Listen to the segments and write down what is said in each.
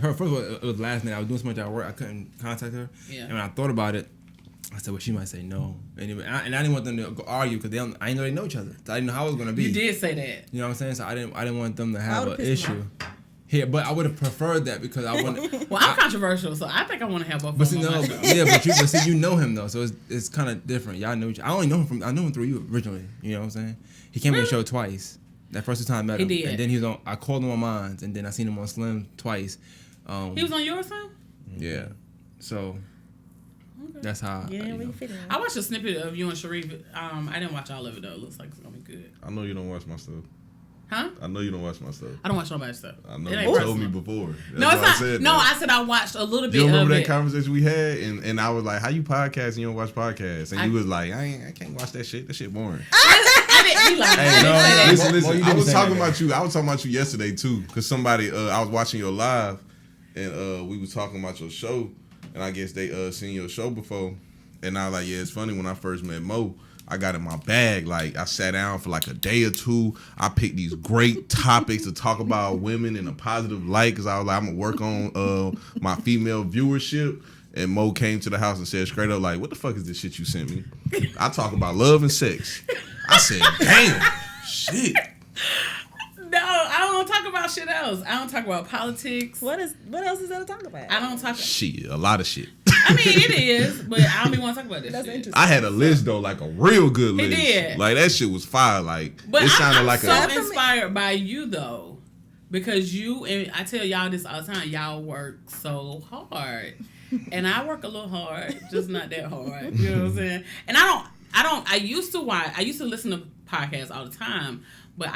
Her first of all, it was last night. I was doing so much at work, I couldn't contact her. Yeah. And when I thought about it, I said, well, she might say no. Anyway, and I didn't want them to go argue because I didn't know they know each other. So I didn't know how it was gonna be. You did say that. You know what I'm saying? So I didn't want them to have an issue. Yeah, but I would have preferred that because I wanted. Well, I'm controversial, so I think I want to have both. But see, you know him though, so it's kind of different. Y'all know each. I know him through you originally. You know what I'm saying? He came on the show twice. That first time I met him, He did. And then he was on. I called him on mine, and then I seen him on Slim twice. He was on yours, son? Yeah. So. Okay. That's how. Yeah, we fit in. I watched a snippet of you and Sharif. I didn't watch all of it though. It looks like it's gonna be good. I know you don't watch my stuff. Huh? I know you don't watch my stuff. I don't watch nobody's stuff. I know you told me before. No, it's not. I said I watched a little bit. You remember that conversation we had, and I was like, "How you podcast and you don't watch podcasts?" And you was like, "I can't watch that shit. That shit boring." I didn't. Listen. I was talking about you. I was talking about you yesterday too, because somebody. I was watching your live, and we was talking about your show. And I guess they seen your show before. And I was like, yeah, it's funny. When I first met Mo, I got in my bag. Like, I sat down for like a day or two. I picked these great topics to talk about women in a positive light because I was like, I'm going to work on my female viewership. And Mo came to the house and said straight up, like, what the fuck is this shit you sent me? I talk about love and sex. I said, damn, shit. No, I don't talk about shit else. I don't talk about politics. What else is there to talk about? I don't talk. Shit, a lot of shit. I mean, it is, but I don't even want to talk about this. That's shit. Interesting. I had a list though, like a real good list. He did. Like that shit was fire. Like, but it sounded like so inspired by you though, because you and I tell y'all this all the time. Y'all work so hard, and I work a little hard, just not that hard. You know what I'm saying? And I used to listen to podcasts all the time. But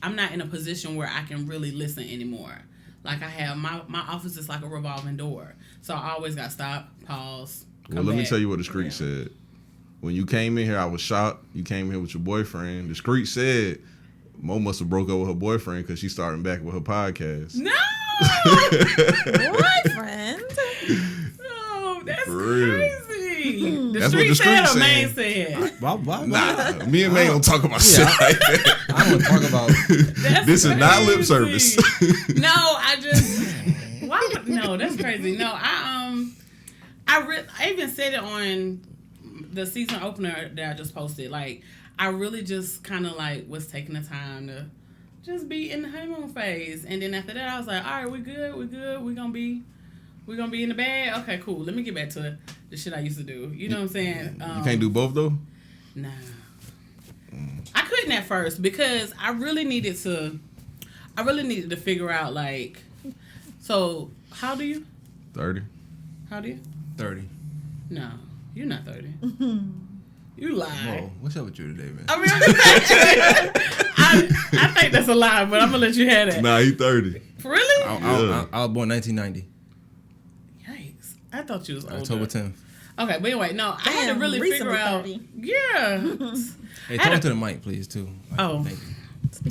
I'm not in a position where I can really listen anymore. Like I have, my office is like a revolving door. So I always got to stop, pause, come Well, let back. me tell you what the street said. When you came in here, I was shocked. You came here with your boyfriend. The street said Mo must have broke up with her boyfriend because she's starting back with her podcast. No! Boyfriend? No, that's For real. crazy. The That's street what the said street or Maine saying. said? Nah, me and Maine don't talk about shit like that. I don't talk about. This is not lip service. No, no, that's crazy. No, I even said it on the season opener that I just posted. Like, I really just kind of like was taking the time to just be in the honeymoon phase, and then after that, I was like, all right, we good, we're gonna be in the bag. Okay, cool. Let me get back to the shit I used to do. You know what I'm saying? You can't do both though. Nah. I couldn't at first because I really needed to figure out like, so how old are you? 30. How old are you? 30. No, you're not 30. You lie. Whoa, what's up with you today, man? I mean, I think that's a lie, but I'm gonna let you have that. Nah, he 30. Really? I was born 1990. Yikes! I thought you was older. October 10th. Okay, but anyway, no, I had to really figure out. 30. Yeah. Hey, talk to the mic, please, too. Oh. Thank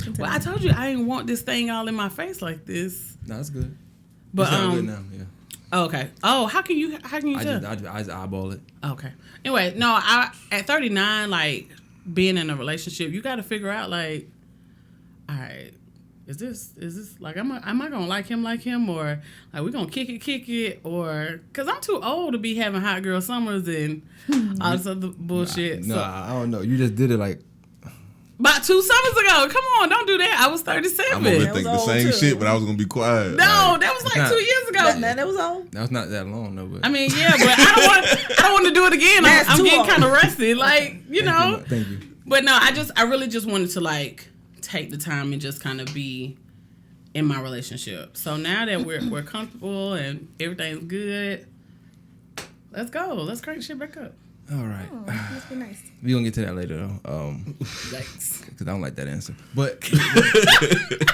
you. Well, I told you I didn't want this thing all in my face like this. No, that's good. But it's good now, yeah. Oh, okay. Oh, how can you tell? I just eyeball it. Okay. Anyway, no, at 39, like being in a relationship, you got to figure out like, all right, is this like am I gonna like him or like we gonna kick it or because I'm too old to be having hot girl summers and all this other bullshit. No, I don't know. You just did it like about 2 summers ago. Come on, don't do that. I was 37. I'm gonna think the same shit, but I was gonna be quiet. No, that was like 2 years ago. That was old. That was not that long, though. But I mean, yeah, but I don't want to do it again. I'm getting kind of rusty, like know. Thank you. But no, I really just wanted to like take the time and just kind of be in my relationship. So now that we're comfortable and everything's good, let's go. Let's crank shit back up. All right. Oh, that must be nice. We gonna get to that later though. Yikes. Because I don't like that answer. But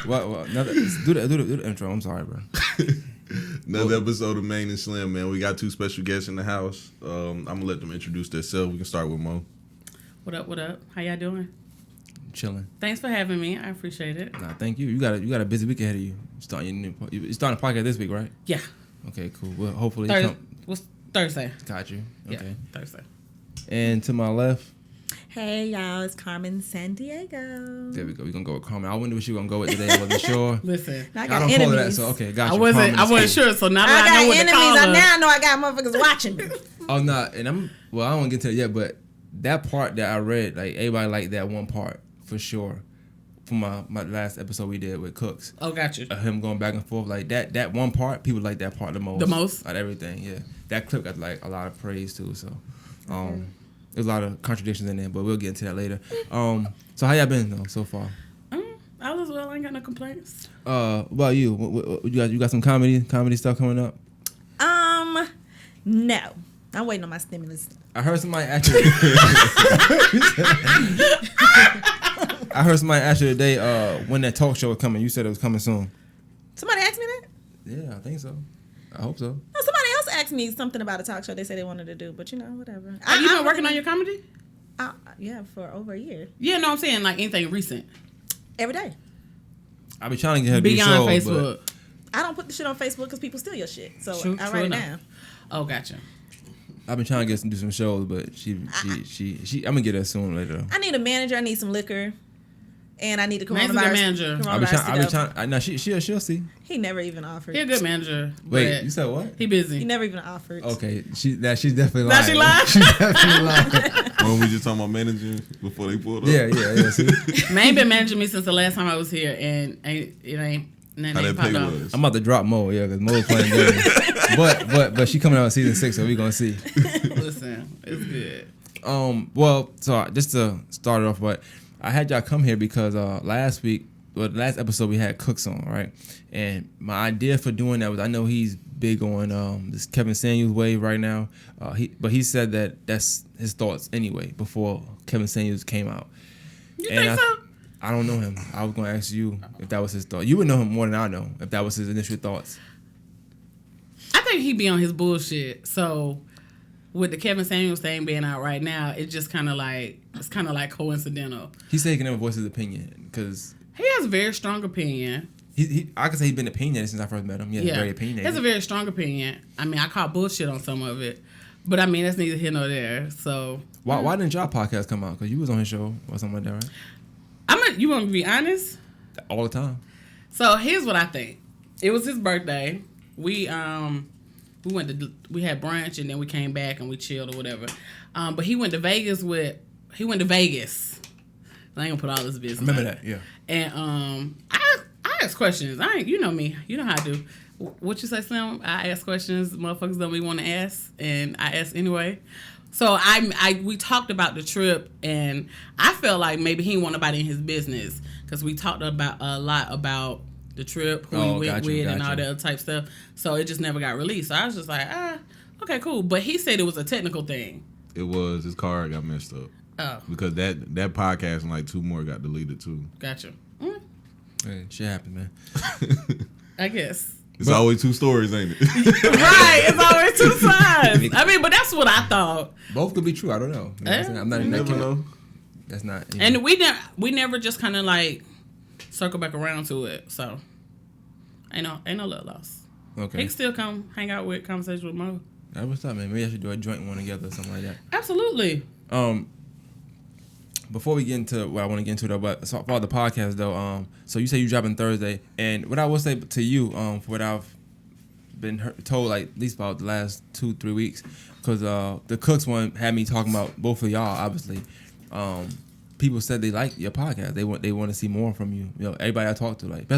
well, do the intro. I'm sorry, bro. Another episode of Maine&Slim, man. We got 2 special guests in the house. I'm gonna let them introduce themselves. We can start with Mo. What up? How y'all doing? Chilling. Thanks for having me. I appreciate it. Nah, thank you. You got a busy week ahead of you. You're starting a podcast this week, right? Yeah. Okay, cool. Well, hopefully What's Thursday? Got you. Okay. Yeah, Thursday. And to my left, Hey y'all, it's Karmen San Diego. There we go. We're gonna go with Karmen. I wonder what you were gonna go with today. I wasn't sure. Listen, I I got don't follow that, enemies. so okay, got I you. wasn't Karmen is cool. sure, so now I that I know got what to call enemies. her. Now I know I got motherfuckers watching me. Oh no, and I don't want to get to it yet, but that part that I read, like everybody liked that one part for sure. From my last episode we did with Cooks. Oh, got you. Him going back and forth like that one part, people like that part the most. The most? Out of everything, yeah. That clip got like a lot of praise too, so there's a lot of contradictions in there, but we'll get into that later. So how y'all been though so far? All is well. I ain't got no complaints. What about you? What you got some comedy stuff coming up? No. I'm waiting on my stimulus. I heard somebody actually. I heard somebody ask you today when that talk show was coming. You said it was coming soon. Somebody asked me that? Yeah, I think so. I hope so. No, somebody else asked me something about a talk show they said they wanted to do, but whatever. Have you been working on your comedy? Yeah, for over a year. Yeah, no, I'm saying like anything recent. Every day. I be trying to get her to do Beyond shows, Facebook. I don't put the shit on Facebook because people steal your shit. So True- I true write it enough. down. Oh, gotcha. I've been trying to do some shows, but she I'm gonna get her soon later though. I need a manager. I need some liquor. And I need a Man's a good coronavirus. manager. I be coronavirus trying. No, she'll see. He never even offered. He a good manager. Wait, but you said what? he He busy. never even offered. Okay, she's definitely lying. Now she lying? She's definitely lying. When we just talking about managing before they pulled up. Yeah. See? Man been managing me since the last time I was here, and it ain't nothing How ain't that pay popped off. was. I'm about to drop Mo, yeah, because Mo playing games. but she coming out in season 6, so we gonna see. Listen, it's good. Well, so just to start it off, but I had y'all come here because last episode we had Cooks on, right? And my idea for doing that was, I know he's big on this Kevin Samuels wave right now. But he said that's his thoughts anyway before Kevin Samuels came out. You think so? I don't know him. I was gonna ask you if that was his thought. You would know him more than I know if that was his initial thoughts. I think he be on his bullshit. So with the Kevin Samuels thing being out right now, it's kind of like coincidental. He said he can never voice his opinion because He has a very strong opinion. I can say he's been opinionated since I first met him. He has very opinionated. He has a very strong opinion. I mean, I call bullshit on some of it, but I mean that's neither here nor there. So Why didn't y'all podcast come out? Because you was on his show or something like that, right? you want me to be honest? All the time. So here's what I think. It was his birthday. We had brunch and then we came back and we chilled or whatever. But he went to Vegas. I ain't gonna put all this business. I remember out. that, yeah. And I ask questions. You know me. You know how I do. What you say, Slim? I ask questions motherfuckers don't really want to ask, and I ask anyway. So we talked about the trip, and I felt like maybe he didn't want nobody in his business because we talked about a lot about the trip, who we went with, and all that other type stuff. So it just never got released. So I was just like, okay, cool. But he said it was a technical thing. It was. His card got messed up. Oh, Because that podcast and like 2 more got deleted too. gotcha. Hey, shit happened, man. I guess. It's always 2 stories, ain't it? Right, it's always 2 sides. I mean, but that's what I thought. Both could be true. I don't know. You know what I'm saying? I'm not You in that never camp. know. That's not. And we never just kind of like circle back around to it. So ain't no love loss. He Okay. can still come hang out with Conversation with Mo. That was up, man. Maybe I should do a joint one together or something like that. Absolutely. Before we get into what I want to get into though, but so far the podcast though, so you say you dropping Thursday, and what I will say to you, for what I've been told, like at least about the last 2-3 weeks, because the Cooks one had me talking about both of y'all. Obviously, people said they like your podcast. They want to see more from you. You know, everybody I talk to, like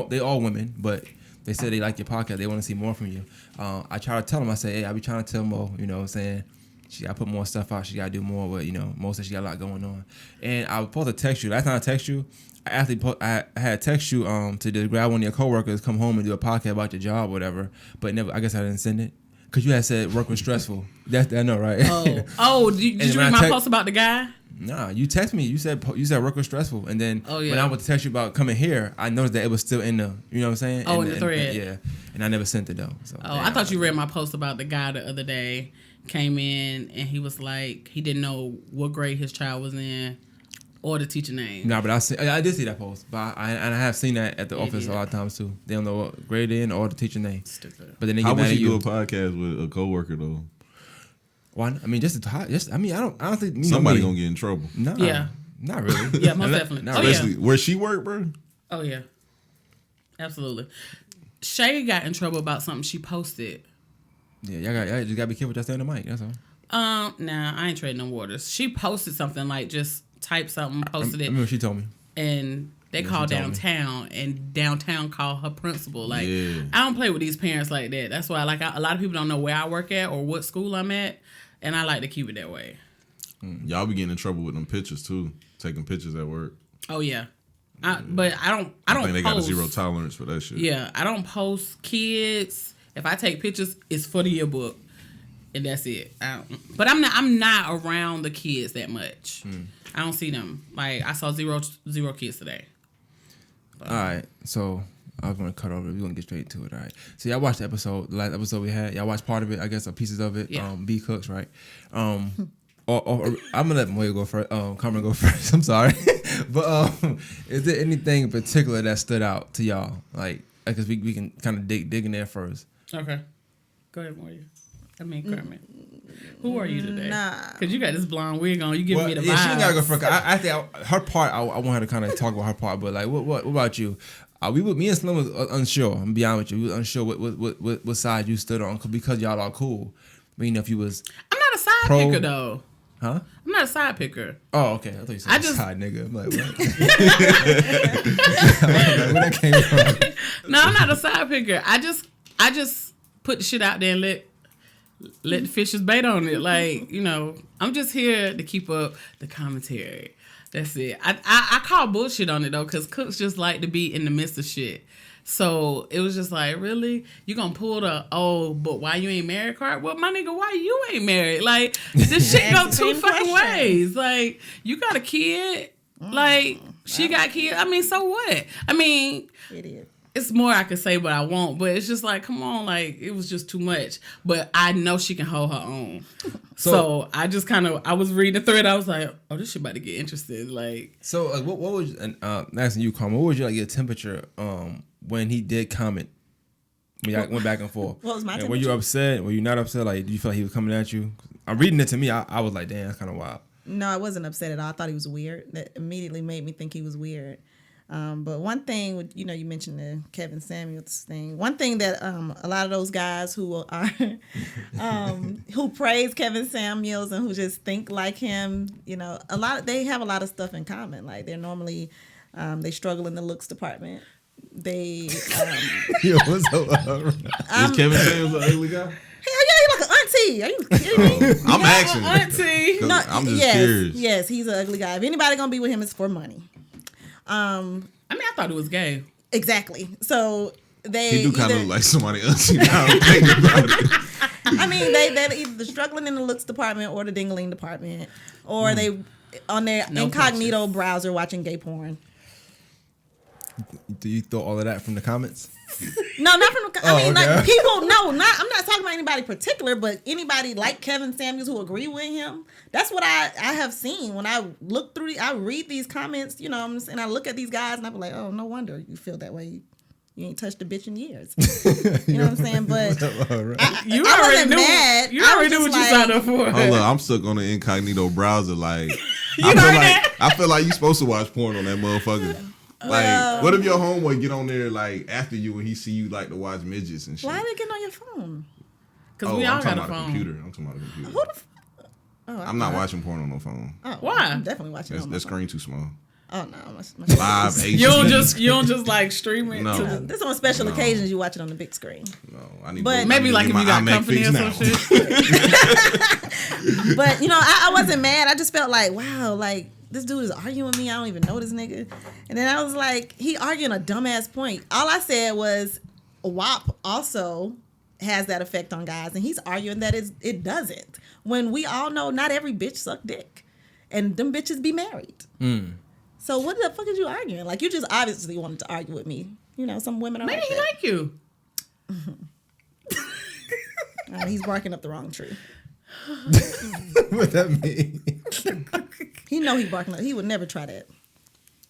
they all women, but they said they like your podcast. They want to see more from you. I try to tell them. I say, hey, I be trying to tell Mo. You know what I'm saying? She got to put more stuff out. She got to do more. But, you know, Mo said she got a lot going on. And I was supposed to text you. Last time I text you, I had text you to just grab one of your coworkers, come home and do a podcast about your job or whatever. But never. I guess I didn't send it. Because you had said work was stressful. That I know, right? Did you read my post about the guy? Nah, you text me. You said work was stressful, and then when I went to text you about coming here, I noticed that it was still in the, you know what I'm saying? Oh, in the thread. Yeah, and I never sent it though. So, I thought you read my post about the guy the other day. Came in and he was like, he didn't know what grade his child was in or the teacher name. Nah, but I did see that post, but I have seen that at the office a lot of times too. They don't know what grade they're in or the teacher name. Stupid. But then they How get would mad at you you. do a podcast with a coworker though? Why? I mean, just I mean, I don't think somebody gonna get in trouble. No, Yeah. not really. Yeah, most definitely. Not Oh, really. Especially where she worked, bro. Oh yeah, absolutely. Shay got in trouble about something she posted. Yeah, y'all just gotta be careful with y'all stay on the mic. That's all. Nah, I ain't trading no waters. She posted something like just typed something, posted I it, remember what she told me. and they Yeah, called she told me. downtown, and downtown called her principal. Like, Yeah. I don't play with these parents like that. That's why, like, a lot of people don't know where I work at or what school I'm at, and I like to keep it that way. Y'all be getting in trouble with them pictures too. Taking pictures at work. Oh yeah, but I don't I think they got a post. zero tolerance for that shit. Yeah, I don't post kids. If I take pictures, it's for the yearbook, and that's it. But I'm not around the kids that much. I don't see them. Like, I saw zero kids today. All right, so I was gonna cut over. We're gonna get straight to it. All right. So y'all watched the last episode we had. Y'all watched part of it, I guess, or pieces of it. Yeah. B Cooks, right? Or I'm gonna let Moya go first. Karmen go first. I'm sorry, but is there anything in particular that stood out to y'all? Like, because we can kind of dig in there first. Okay. Go ahead, Moya. I mean, Karmen. Who are you today? Nah. Because you got this blonde wig on. You giving me the vibes. Yeah, she gotta go first. I think her part. I want her to kind of talk about her part. But like, what about you? Me and Slim was unsure. I'm gonna be honest with you. We was unsure what side you stood on because y'all are cool. But you know, if you was, I'm not a side picker, though. Huh? I'm not a side picker. Oh, okay. I thought you said side nigga. I'm like, what? Where that came from? No, I'm not a side picker. I just put the shit out there and let the fishes bait on it. Like, you know, I'm just here to keep up the commentary. That's it. I call bullshit on it though, because cooks just like to be in the midst of shit. So it was just like, really? You gonna pull the, but why you ain't married card? Well, my nigga, why you ain't married? Like, this shit go two fucking ways. Like, you got a kid. Like, she got kids. I mean, so what? I mean, It is. it's more I could say, but I won't. But it's just like, come on, like, it was just too much. But I know she can hold her own. So I just I was reading the thread. I was like, oh, this shit about to get interested. Like, so like, what was asking you, Karmen? What was your temperature when he did comment? When y'all went back and forth. What was my temperature? Were you upset? Were you not upset? Like, did you feel like he was coming at you? I'm reading it to me. I was like, damn, that's kind of wild. No, I wasn't upset at all. I thought he was weird. That immediately made me think he was weird. But one thing, you mentioned the Kevin Samuels thing. One thing that a lot of those guys who are who praise Kevin Samuels and who just think like him, they have a lot of stuff in common. Like, they're normally they struggle in the looks department. They Yo, what's up? Is Kevin Samuels an ugly guy? hell yeah, he like an auntie. Are you kidding me? I'm asking. auntie. 'Cause I'm just yes, curious. Yes, he's an ugly guy. If anybody gonna be with him, it's for money. I mean, I thought it was gay. Exactly. So they He do kind of either- look like somebody else. Now I'm thinking about it. I mean, they're either struggling in the looks department or the dingling department, or they on their No incognito punches. browser watching gay porn. Do you throw all of that from the comments? No, not from. I mean, okay. like people. No, not. I'm not talking about anybody particular, but anybody like Kevin Samuels who agree with him. That's what I have seen when I look through. I read these comments, and I look at these guys, and I be like, oh, no wonder you feel that way. You ain't touched a bitch in years. You know what I'm saying? But You I already wasn't knew. mad. You I already was knew what just you like- signed up for. Hold up, I'm stuck on the incognito browser. Like, heard I feel like you supposed to watch porn on that motherfucker. Like, what if your homeboy get on there like after you and he see you like to watch midgets and shit? why are they getting on your phone? Because we all I'm got talking a about a phone. computer. I'm talking about a computer. Who the? Oh, I'm not watching porn on no phone. Oh, Why? I'm definitely watching. That's on my that phone. screen too small. Oh no, my Live HD. You don't just like stream it. No. To the, This on special occasions you watch it on the big screen. No, I need. But- to, maybe like if you got company or some shit. But I wasn't mad. I just felt like, wow, like this dude is arguing with me. I don't even know this nigga. And then I was like, he arguing a dumbass point. All I said was, WAP also has that effect on guys, and he's arguing that it doesn't. When we all know not every bitch suck dick, and them bitches be married. So what the fuck is you arguing? Like, you just obviously wanted to argue with me. Some women are Maybe like he that. like you. He's barking up the wrong tree. What that mean? He know he barking up. He would never try that.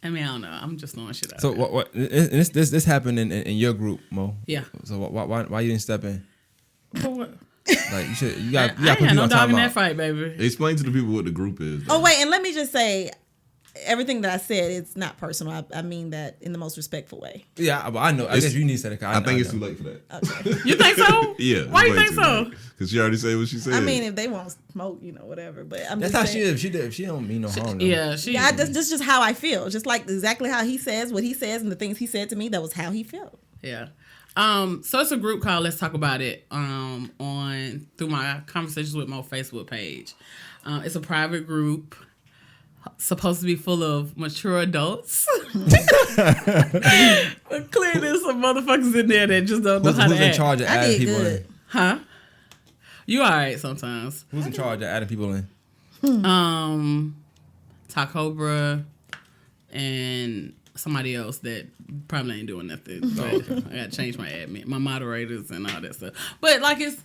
I mean, I don't know. I'm just throwing shit out. So there. what? This happened in your group, Mo. Yeah. So why you didn't step in? For what? Like you should. You I got. ain't had no dog in that fight, baby. Explain to the people what the group is. Oh wait, and let me just say, everything that I said, it's not personal. I mean that in the most respectful way. Yeah, but I know. I guess you need to say that. I think it's too late for that. Okay. You think so? Yeah. Why you think so? Because she already said what she said. I mean, if they want to smoke, whatever. But I'm That's just how saying, she is. She don't mean no harm. Though. Yeah, that's just how I feel. Just like exactly how he says what he says and the things he said to me. That was how he felt. Yeah. So it's a group called Let's Talk About It on through my Conversations with Mo Facebook page. It's a private group supposed to be full of mature adults. But clearly there's some motherfuckers in there that just don't know how to Who's in act. charge of adding people good. in? Huh? You alright sometimes. Who's in charge of adding people in? Tacobra and somebody else that probably ain't doing nothing. But I gotta change my admin, my moderators and all that stuff. But like it's,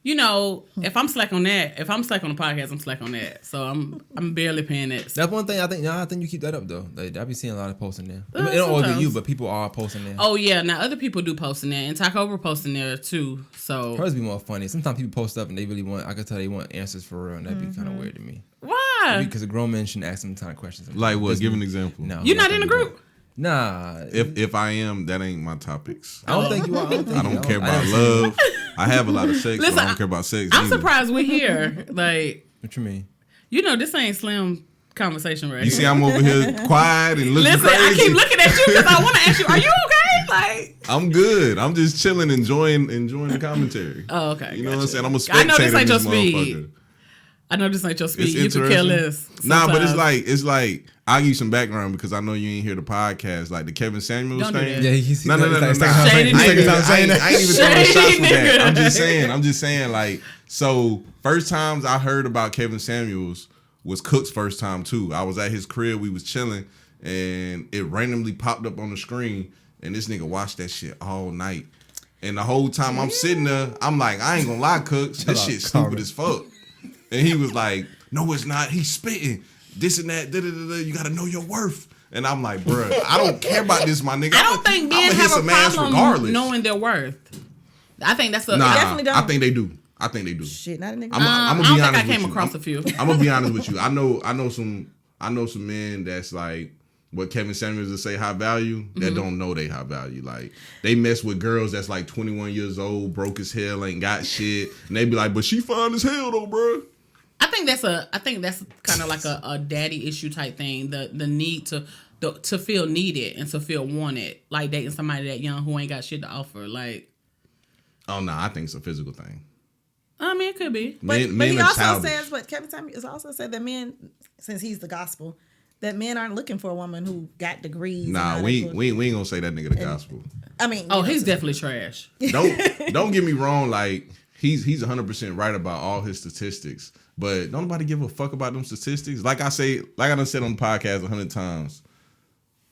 if I'm slack on that, if I'm slack on the podcast, I'm slack on that. So I'm barely paying that. That's one thing I think you keep that up though. Like I be seeing a lot of posting there. It don't always be you, but people are posting there. Oh yeah, now other people do post in there, and Tacobra posting there too. So hers be more funny. Sometimes people post up and they really want. I could tell they want answers for real, and that'd be kind of weird to me. Why? Because a grown man shouldn't ask them kind of questions. Like what? Give an example. No, You're not in the group. Nah. If I am, that ain't my topics. I don't think you are. I don't care about love. I have a lot of sex, Listen, but I don't care about sex. I'm either. surprised we're here. Like, What you mean? this ain't Slim conversation right You here. see, I'm over here quiet and looking Listen, crazy. I keep looking at you because I want to ask you, are you okay? Like, I'm good. I'm just chilling, enjoying the commentary. oh, okay. You know what I'm saying? I'm a spectator. I know this ain't your in speed. motherfucker. I know this ain't your speed. It's You could care interesting. less. Nah, but sometimes. it's like I'll give you some background because I know you ain't hear the podcast, like the Kevin Samuels Don't do thing. that. Yeah, he's No. Shady nigga. I ain't even throwing shots with Shady that. nigga. I'm just saying, like, so first times I heard about Kevin Samuels was Cook's first time too. I was at his crib, we was chilling, and it randomly popped up on the screen, and this nigga watched that shit all night. And the whole time I'm sitting there, I'm like, I ain't gonna lie, Cooks, this shit stupid as fuck. And he was like, no, it's not. He's spitting. This and that. You got to know your worth. And I'm like, bruh, I don't care about this, my nigga. I don't think men have a problem regardless. knowing their worth. I think that's a... Nah, definitely don't. I think they do. Shit, not a nigga. I'm I gonna don't be think honest I came with you. across a few. I'm gonna be honest with you. I know some men that's like what Kevin Samuels would say high value that don't know they high value. Like they mess with girls that's like 21 years old, broke as hell, ain't got shit, and they be like, but she fine as hell though, bro. I think that's kind of like a daddy issue type thing. The need to feel needed and to feel wanted, like dating somebody that young who ain't got shit to offer. Like, Oh no, I think it's a physical thing. I mean, it could be. But Men he are also childish. says, but Kevin Samuels also said that men, since he's the gospel, that men aren't looking for a woman who got degrees. Nah, we ain't gonna say that nigga the gospel. I mean, Oh, he's definitely trash. Don't get me wrong. Like he's 100% right about all his statistics, but don't nobody give a fuck about them statistics. Like I done said on the podcast 100 times.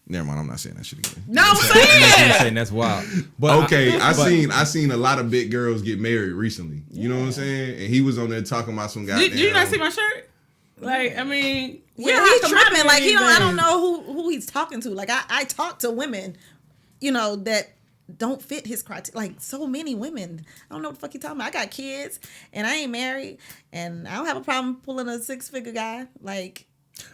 Never mind, I'm not saying that shit again. No, I'm I'm saying. saying that's wild. But Okay, I seen a lot of big girls get married recently. You know what I'm saying? And he was on there talking about some goddamn. Did you not see my shirt? Like, I mean, Yeah, he's tripping. Like I don't know who he's talking to. Like I talk to women, that don't fit his criteria. Like so many women. I don't know what the fuck you talking about. I got kids and I ain't married and I don't have a problem pulling a 6-figure guy. Like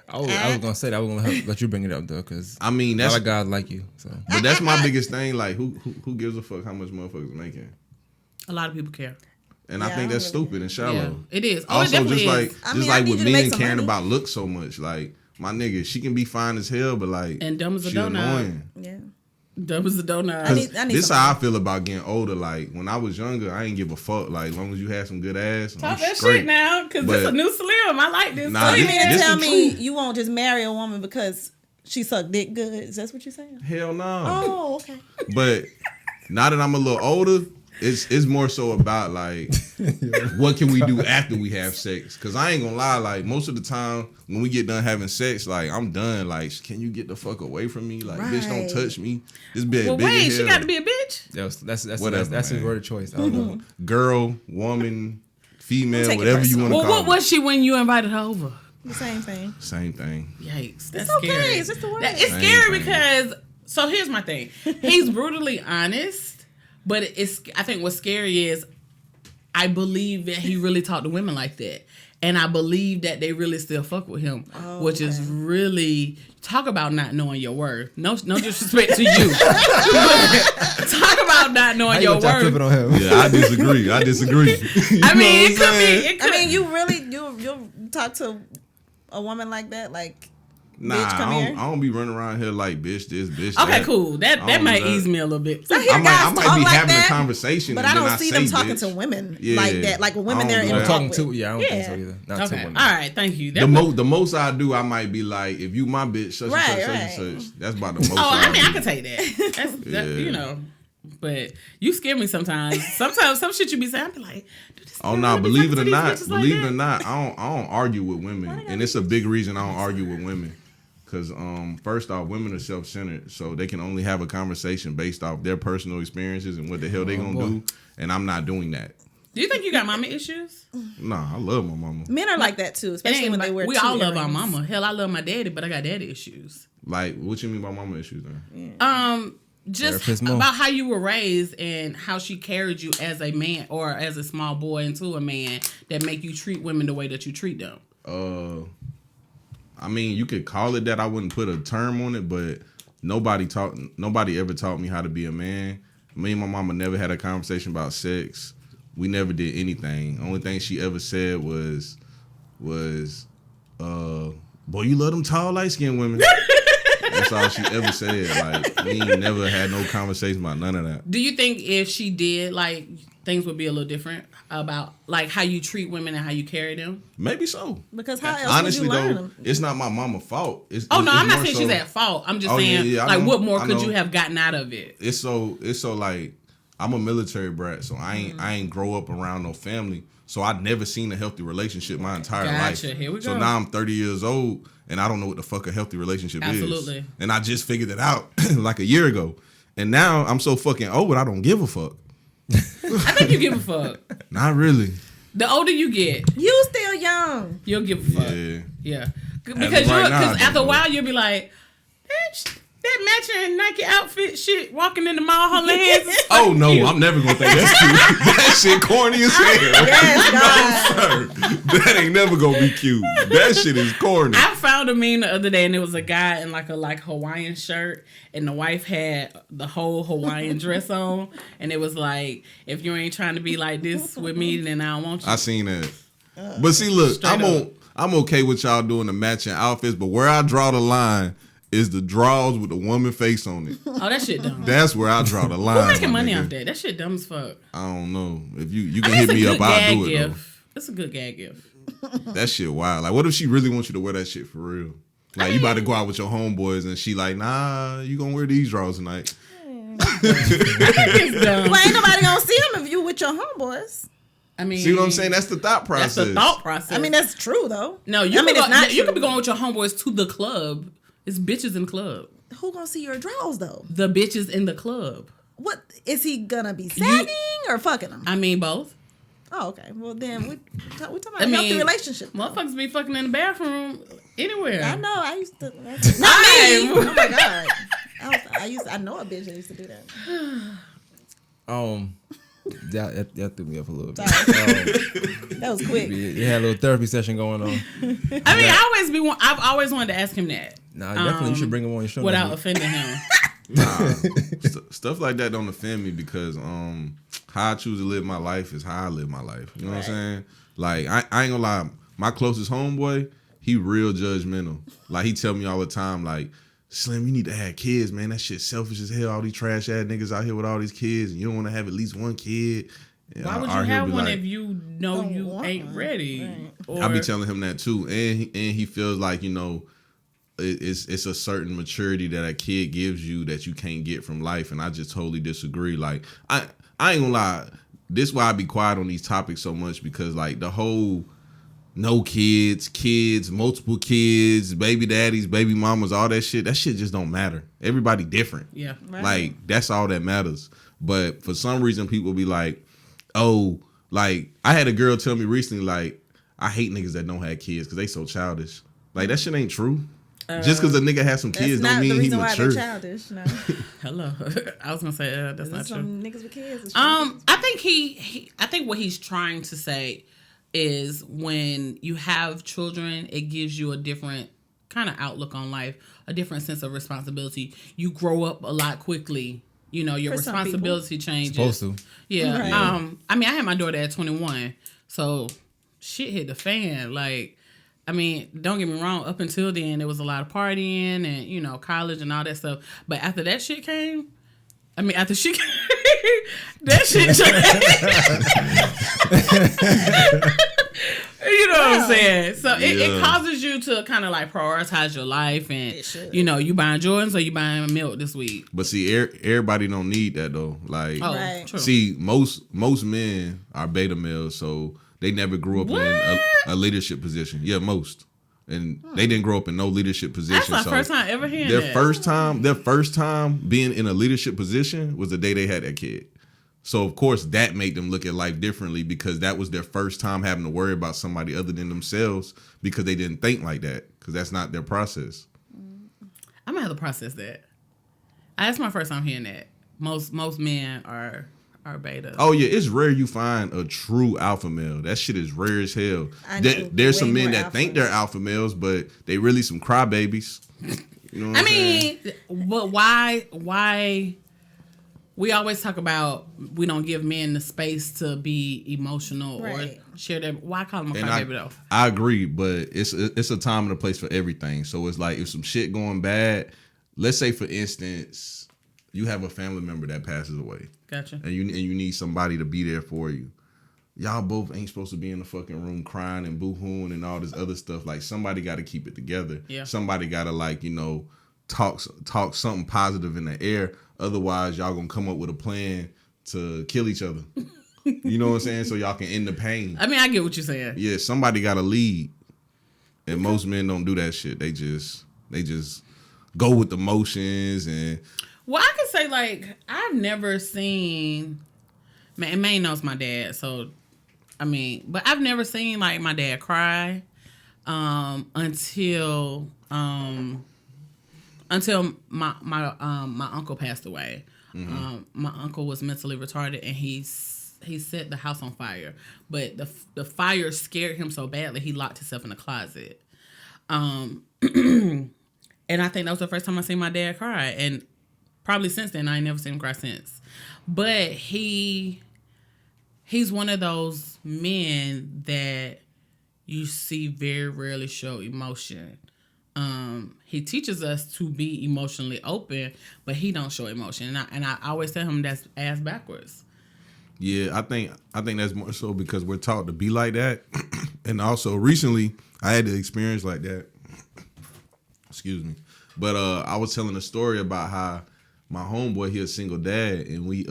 I was gonna say that. I was gonna let you bring it up though, because I mean, a that's lot of guys like you. So but that's my biggest thing. Like, who gives a fuck how much motherfuckers making? A lot of people care. And Yeah, I think I that's don't really stupid and shallow. Yeah, it is. Oh, it Also, definitely just is. I mean, I need with you to make men some caring money. about looks so much, like my nigga, she can be fine as hell, but like And dumb as a she donut. annoying. yeah. Dumb as a donut. I need This some how I feel about getting older. Like when I was younger, I ain't give a fuck. Like as long as you had some good ass, Talk I'm that straight. shit now, because But- this a new Slim. I like this. Nah, So you this- mean to tell the me truth. you won't just marry a woman because she sucked dick good? Is that what you're saying? Hell no. Oh, okay. But now that I'm a little older, it's more so about like what can we do after we have sex? Cause I ain't gonna lie, like most of the time when we get done having sex, like I'm done. Like, can you get the fuck away from me? Like, bitch, don't Right. touch me. This bitch Well, big wait, as she hell. got to be a bitch. that's Whatever, that's his man. word of choice. I don't know. Girl, woman, female, Take it whatever you want to Well, call what it. was she when you invited her over? The same thing. Same thing. Yikes, that's It's okay. scary. It's just the word. It's Same scary thing. because, so here's my thing. He's brutally honest, but I think what's scary is I believe that he really talked to women like that. And I believe that they really still fuck with him, which is really talk about not knowing your worth. No disrespect to you. Talk about not knowing your worth. On him? Yeah, I disagree. I mean, it could be. I mean, you really you talk to a woman like that, like. Nah, bitch, come here. I don't be running around here like bitch this, bitch Okay, that. cool. That might ease me a little bit. I hear I guys might talk be like having that, a conversation, but and I then don't see them say talking bitch. to women Yeah. like that. Like with women I they're don't in do talk Talking with. to, I don't think so either. Not to Okay. women. All right. Thank you. The most I do, I might be like, if you my bitch, such Right, and such, such. That's about the most. I mean, do. I can take that. That's you know. But you scare me sometimes. Sometimes some shit you be saying, I be like, oh no, believe it or not, I don't argue with women, and it's a big reason I don't argue with women. Because first off, women are self-centered, so they can only have a conversation based off their personal experiences and what the hell they gonna do, and I'm not doing that. Do you think you got mama issues? Nah, I love my mama. Men are like that too, especially when they wear. We all love our mama. Hell, I love my daddy, but I got daddy issues. Like, what you mean by mama issues then? Just about how you were raised and how she carried you as a man or as a small boy into a man that make you treat women the way that you treat them. I mean, you could call it that. I wouldn't put a term on it, but nobody ever taught me how to be a man. Me and my mama never had a conversation about sex. We never did anything. Only thing she ever said was, boy, you love them tall, light-skinned women. That's all she ever said. Like, we ain't never had no conversation about none of that. Do you think if she did, like, things would be a little different about, like, how you treat women and how you carry them? Maybe so. Because how else Honestly, would you learn though, them? it's not my mama's fault. I'm not saying she's at fault. I'm just saying, I know, what more I could know. you have gotten out of it? It's so like, I'm a military brat, so I ain't grow up around no family. So I'd never seen a healthy relationship my entire life. Here we go. So now I'm 30 years old and I don't know what the fuck a healthy relationship is. Absolutely. And I just figured it out like a year ago. And now I'm so fucking old, I don't give a fuck. I think you give a fuck. Not really. The older you get, You still young. you'll give a fuck. Yeah. Because right now, I after a don't while you'll be like, that matching Nike outfit shit, walking in the mall holding hands. Is Oh no, cute. I'm never gonna think that's cute. That shit corny as hell. Yes, No, sir. That ain't never gonna be cute. That shit is corny. I found a meme the other day, and it was a guy in like a Hawaiian shirt, and the wife had the whole Hawaiian dress on, and it was like, if you ain't trying to be like this with me, then I don't want you. I seen that. But see, look, Straight I'm okay with y'all doing the matching outfits, but where I draw the line is the draws with the woman face on it. Oh, that shit dumb. That's where I draw the line. Who making my money nigga. off that? That shit dumb as fuck. I don't know. If you can I mean, hit me it's a up, good I'll gag do it gift. It's a good gag gift. though. That shit wild. Like, what if she really wants you to wear that shit for real? Like, you about to go out with your homeboys and she like, nah, you gonna wear these draws tonight. It's dumb. Well, ain't nobody gonna see them if you with your homeboys. I mean, See what I'm saying? That's the thought process. That's the thought process. I mean, that's true though. No, you I mean, could it's not You could true. be going with your homeboys to the club. It's bitches in the club. Who gonna see your draws though? The bitches in the club. What is he gonna be sagging or fucking them? I mean, both. Oh, okay. Well, then we talking about a healthy relationship. Motherfuckers be fucking in the bathroom anywhere. I know. I used to. Not me. Same. Oh my god. I know a bitch that used to do that. That threw me up a little bit. That was quick. You had a little therapy session going on. I mean, I've always wanted to ask him that. Nah, definitely you should bring him on your show. Without offending him. Nah, stuff like that don't offend me because how I choose to live my life is how I live my life. You know what I'm saying? Like I ain't gonna lie, my closest homeboy, he real judgmental. Like he tell me all the time, like, Slim, you need to have kids, man. That shit selfish as hell. All these trash ass niggas out here with all these kids, and you don't want to have at least one kid. And Why would you have one if you know you ain't ready? Right. Or, I be telling him that too, and he feels like, you know, it's a certain maturity that a kid gives you that you can't get from life, and I just totally disagree. Like I ain't gonna lie, this is why I be quiet on these topics so much, because like the whole no kids, multiple kids, baby daddies, baby mamas, all that shit just don't matter. Everybody different. Yeah. Right. Like that's all that matters. But for some reason people be like, oh, like I had a girl tell me recently, like, I hate niggas that don't have kids because they so childish. Like that shit ain't true. Just because a nigga has some That's kids not don't the mean he reason why they're mature. childish. No. Hello. I was gonna say that's not true. Some niggas with kids. is I think I think what he's trying to say is when you have children, it gives you a different kind of outlook on life, a different sense of responsibility. You grow up a lot quickly. You know, your For some responsibility changes. Supposed to. Yeah. Right. I mean, I had my daughter at 21, so shit hit the fan. Like, I mean, don't get me wrong. Up until then, there was a lot of partying and, you know, college and all that stuff. But after that shit came, I mean, after she came, that shit changed. You know what I'm saying? So it causes you to kind of like prioritize your life and, you know, you buying Jordans or you buying milk this week. But see, everybody don't need that though. Like, Right. True. see, most men are beta males, so they never grew up in a leadership position. Yeah, most. And they didn't grow up in no leadership position. That's my first time ever hearing their that. their first time being in a leadership position was the day they had that kid. So of course that made them look at life differently because that was their first time having to worry about somebody other than themselves because they didn't think like that because that's not their process. I'm gonna have to process that. That's my first time hearing that. Most men are beta. Oh yeah, it's rare you find a true alpha male. That shit is rare as hell. I know, There's some way men more that think alphas. they're alpha males, but they really some crybabies. You know what I I'm saying? mean, but why? We always talk about we don't give men the space to be emotional Right. or share their. Why call them a And crybaby though? I agree, but it's a time and a place for everything. So it's like if some shit going bad, let's say for instance, you have a family member that passes away. Gotcha. And you need somebody to be there for you. Y'all both ain't supposed to be in the fucking room crying and boo-hooing and all this other stuff. Like somebody got to keep it together. Yeah. Somebody got to like, you know, talk something positive in the air. Otherwise, y'all gonna come up with a plan to kill each other. You know what I'm saying? So y'all can end the pain. I mean, I get what you're saying. Yeah, somebody got to lead. And most men don't do that shit. They just go with the motions and. Well, I could say like I've never seen. Maine knows my dad, so I mean, but I've never seen like my dad cry until my uncle passed away. Mm-hmm. My uncle was mentally retarded, and he set the house on fire. But the fire scared him so badly he locked himself in a closet. And I think that was the first time I seen my dad cry, and probably since then I ain't never seen him cry since. But he's one of those men that you see very rarely show emotion. He teaches us to be emotionally open, but he don't show emotion. And I always tell him that's ass backwards. Yeah, I think that's more so because we're taught to be like that. And also recently I had the experience like that. Excuse me. But I was telling a story about how my homeboy, he a single dad, and we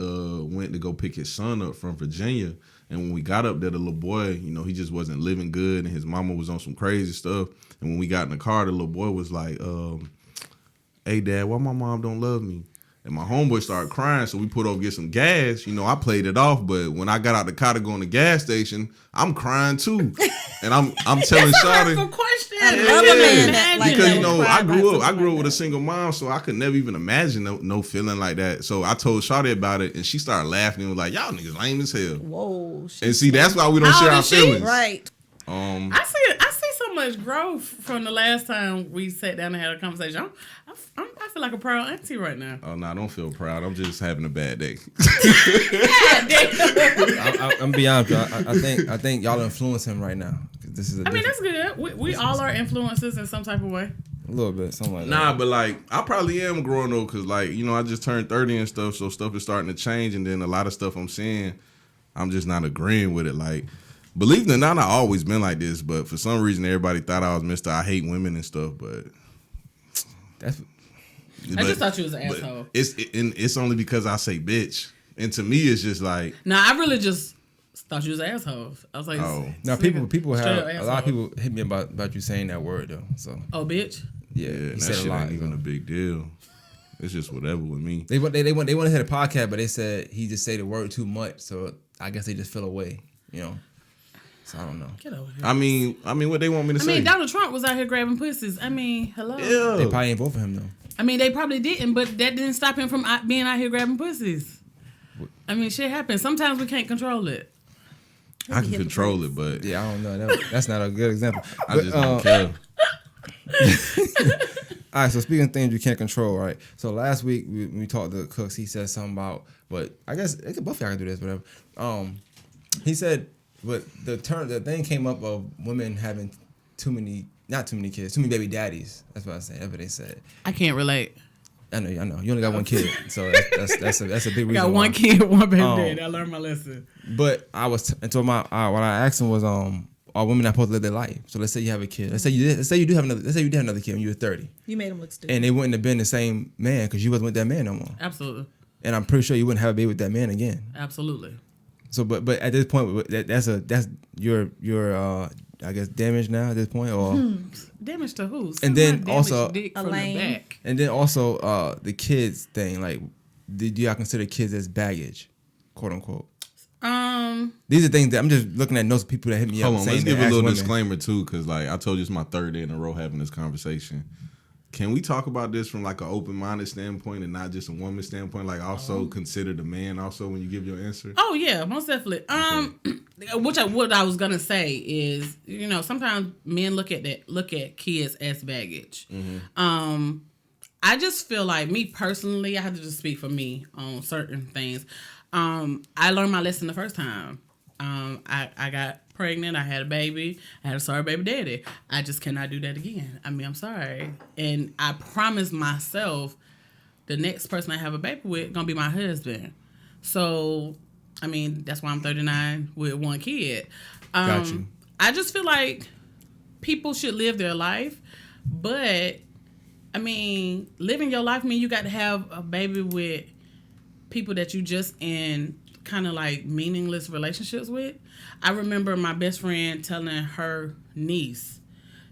went to go pick his son up from Virginia. And when we got up there, the little boy, you know, he just wasn't living good, and his mama was on some crazy stuff. And when we got in the car, the little boy was like, hey, Dad, why my mom don't love me? And my homeboy started crying, so we put over to get some gas. You know, I played it off, but when I got out the car to go in the gas station, I'm crying too. And I'm telling Shawty. That's a question. I love a man that like Because that you know, would cry I about grew up something like with that. a single mom, so I could never even imagine no feeling like that. So I told Shawty about it, and she started laughing and was like, "Y'all niggas lame as hell." Whoa. And see, that's why we don't How share old our is she? feelings. Right. I see so much growth from the last time we sat down and had a conversation. I feel like a proud auntie right now. Oh no, I don't feel proud. I'm just having a bad day. I'm be honest, bro. I think y'all influence him right now. This is. I mean, that's good. We all are influences in some type of way. a little bit, something like that. Nah, but like I probably am growing though, cause like you know I just turned 30 and stuff, so stuff is starting to change, and then a lot of stuff I'm seeing, I'm just not agreeing with it. Like, believe it or not, I always been like this, but for some reason everybody thought I was Mr. I hate women and stuff, but That's I just thought you was an asshole. It's only because I say bitch, and to me it's just like No, I really just thought you was an asshole. I was like, oh now this people nigga have straight up a lot of asshole. people hit me about you saying that word though. So Oh, bitch. yeah, yeah, he that said shit a lot. ain't even a big deal. It's just whatever with me. They want to hit a podcast, but they said he just say the word too much, so I guess they just feel away, you know. So I don't know. Get over here. I mean, what they want me to say? Donald Trump was out here grabbing pussies. I mean, hello. Yeah. They probably ain't vote for him though. I mean, they probably didn't, but that didn't stop him from being out here grabbing pussies. I mean, shit happens. Sometimes we can't control it. I can control it, but Yeah, I don't know. That's not a good example. I just don't care. All right, so speaking of things you can't control, right? So last week when we talked to Cooks, he said something about, but I guess both of y'all can do this, whatever. He said, but the thing came up of women having not too many kids, too many baby daddies. That's what I said. That's what they said. I can't relate. I know. You only got one kid, so that's a big reason. Got one kid, one baby daddy. I learned my lesson. But I was until what I asked him was, are women not supposed to live their life? So let's say you have a kid. Let's say you did have another kid when you were 30. You made him look stupid. And they wouldn't have been the same man because you wasn't with that man no more. Absolutely. And I'm pretty sure you wouldn't have a baby with that man again. Absolutely. So, but at this point, that's your I guess damage now at this point, or Damage to who? And then also dick from the back. And then also the kids thing. Like, do y'all consider kids as baggage, quote unquote? These are things that I'm just looking at those people that hit me up. Hold on, let's give a little women. disclaimer too, because like I told you, it's my third day in a row having this conversation. Can we talk about this from like an open-minded standpoint and not just a woman standpoint? Like also consider the man also when you give your answer. Oh yeah, most definitely. What I was gonna say is, sometimes men look at kids as baggage. Mm-hmm. I just feel like, me personally, I have to just speak for me on certain things. I learned my lesson the first time. I got pregnant. I had a baby. I had a sorry baby daddy. I just cannot do that again. I mean, I'm sorry. And I promised myself the next person I have a baby with gonna be my husband. So, I mean, that's why I'm 39 with one kid. Got you. I just feel like people should live their life, but I mean, living your life mean you got to have a baby with people that you just in kind of like meaningless relationships with. I remember my best friend telling her niece,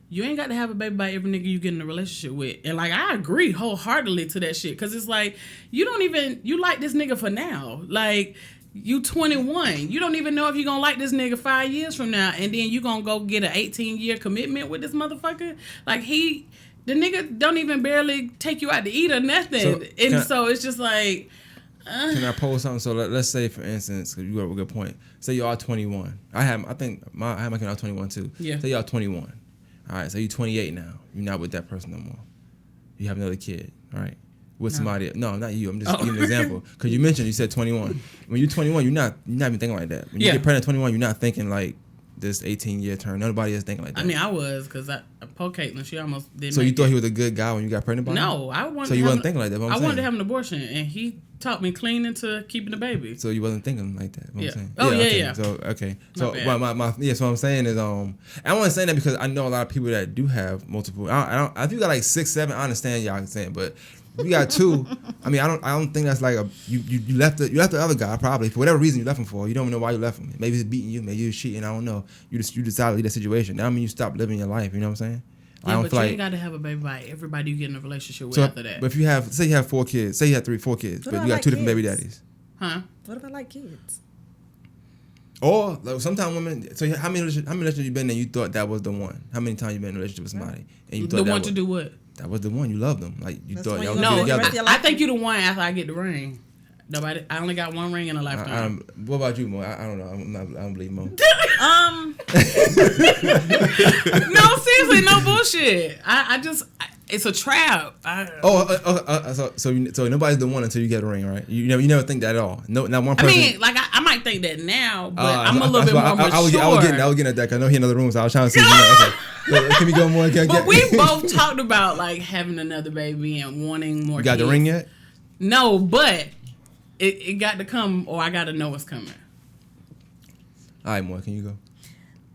you ain't got to have a baby by every nigga you get in a relationship with. And like, I agree wholeheartedly to that shit. Because it's like, you like this nigga for now. Like, you 21. You don't even know if you're going to like this nigga 5 years from now. And then you going to go get an 18-year commitment with this motherfucker. Like, the nigga don't even barely take you out to eat or nothing. So it's just like... Can I pose something? So let's say, for instance, because you got a good point. Say you are 21. I had my kid when I was 21 too. Yeah. Say y'all 21. All right. So you're 28 now. You're not with that person no more. You have another kid. All right. With somebody. No, not you. I'm just giving an example. Because you said 21. When you're 21, you're not even thinking like that. When you get pregnant at 21, you're not thinking like this 18-year term. Nobody is thinking like that. I mean, I was, because poor Caitlin, she almost didn't. So you thought he was a good guy when you got pregnant by him? No, I wanted. So you wasn't thinking like that. I wanted to have an abortion, and he taught me clean into keeping the baby. So you wasn't thinking like that. Yeah. I'm saying. Oh yeah, okay. yeah. So okay. So My so what I'm saying is I want to say that because I know a lot of people that do have multiple. I think you got like 6, 7. I understand y'all saying, but you got 2. I mean, I don't think that's like you left the other guy probably for whatever reason you left him for. You don't even know why you left him. Maybe he's beating you. Maybe he was cheating. I don't know. You decided to leave that situation. That don't mean you stop living your life. You know what I'm saying? Yeah, but you ain't got to have a baby by everybody you get in a relationship with after that. But if you have, say you have 4 kids, say you have 4 kids, but you got 2 different baby daddies. Huh? What if I like kids? Or like, sometimes women. So how many relationships you been in? You thought that was the one. How many times you been in a relationship with somebody and you thought the one to do what? That was the one. You loved them. Like you thought y'all no. together. I think you the one after I get the ring. Nobody. I only got one ring in a lifetime. What about you, Mo? I don't know. I don't believe Mo. No, seriously, no bullshit. I just. It's a trap. So nobody's the one until you get a ring, right? You never think that at all. No, not one person. I mean, like I might think that now, but I'm a little bit more mature. I was getting at that because I know he in other room, so I was trying to see. Okay, can we go more? But we both talked about like having another baby and wanting more. You got kids. the ring yet? No, but it got to come, or I got to know it's coming. All right, Moy, can you go?